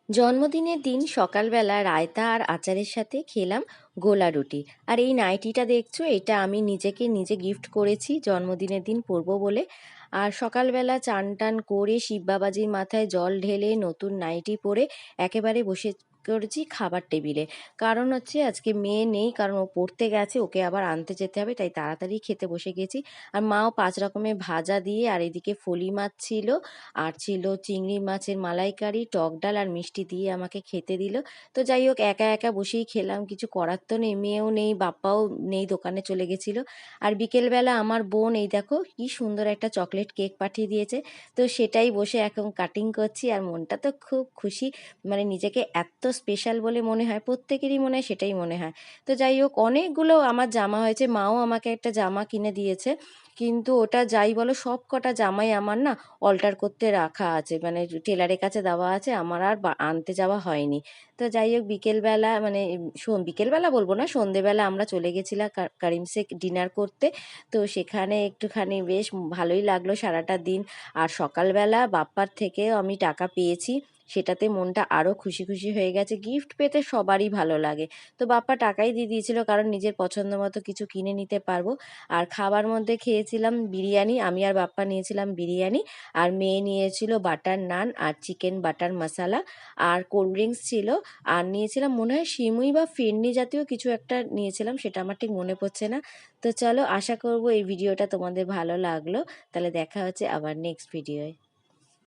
জন্মদিনের দিন সকালবেলা রায়তা আর আচারের সাথে খেলাম গোলা রুটি। আর এই নাইটিটা দেখছো, এটা আমি নিজেকে নিজে গিফট করেছি জন্মদিনের দিন পরবো বলে। আর সকালবেলা চান টান করে শিব বাবাজির মাথায় জল ঢেলে নতুন নাইটি পরে একেবারে বসে করেছি খাবার টেবিলে। কারণ হচ্ছে আজকে মেয়ে নেই, কারণ ও পড়তে গেছে, ওকে আবার আনতে যেতে হবে, তাই তাড়াতাড়ি খেতে বসে গেছি। আর মাও 5 রকমের ভাজা দিয়ে, আর এদিকে ফলি মাছ ছিল, আর ছিল চিংড়ি মাছের মালাইকারি, টক ডাল আর মিষ্টি দিয়ে আমাকে খেতে দিল। তো যাই হোক, একা একা বসেই খেলাম, কিছু করার তো নেই, মেয়েও নেই, বাপ্পাও নেই, দোকানে চলে গেছিলো। আর বিকেলবেলা আমার বোন এই দেখো কি সুন্দর একটা চকলেট কেক পাঠিয়ে দিয়েছে। তো সেটাই বসে এখন কাটিং করছি, আর মনটা তো খুব খুশি। মানে নিজেকে এত স্পেশাল বলে মনে হয়, প্রত্যেকেরই মনে হয় সেটাই মনে হয়। তো যাই হোক, অনেকগুলো আমার জামা হয়েছে, মাও আমাকে একটা জামা কিনে দিয়েছে। কিন্তু ওটা যাই বলো, সব কটা জামাই আমার না অল্টার করতে রাখা আছে, মানে টেলারের কাছে দেওয়া আছে, আমার আর আনতে যাওয়া হয়নি। তো যাই হোক, বিকেলবেলা মানে বিকেলবেলা বলবো না, সন্ধেবেলা আমরা চলে গেছিলাম কারিমসে ডিনার করতে। তো সেখানে একটুখানি বেশ ভালোই লাগলো সারাটা দিন। আর সকালবেলা বাপ্পার থেকেও আমি টাকা পেয়েছি, সেটাতে মনটা আরও খুশি খুশি হয়ে গেছে। গিফট পেতে সবারই ভালো লাগে। তো বাপ্পা টাকাই দিয়ে দিয়েছিল, কারণ নিজের পছন্দ মতো কিছু কিনে নিতে পারবো। আর খাবার মধ্যে খেয়েছিলাম বিরিয়ানি, আমি আর বাপ্পা নিয়েছিলাম বিরিয়ানি। আর মেয়ে নিয়েছিল বাটার নান আর চিকেন বাটার মশালা। আর কোল্ড ড্রিঙ্কস ছিল। আর নিয়েছিলাম মনে হয় সিমুই বা ফিরনি জাতীয় কিছু একটা নিয়েছিলাম, সেটা আমার ঠিক মনে পড়ছে না। তো চলো, আশা করবো এই ভিডিওটা তোমাদের ভালো লাগলো। তাহলে দেখা হচ্ছে আবার নেক্সট ভিডিওয়।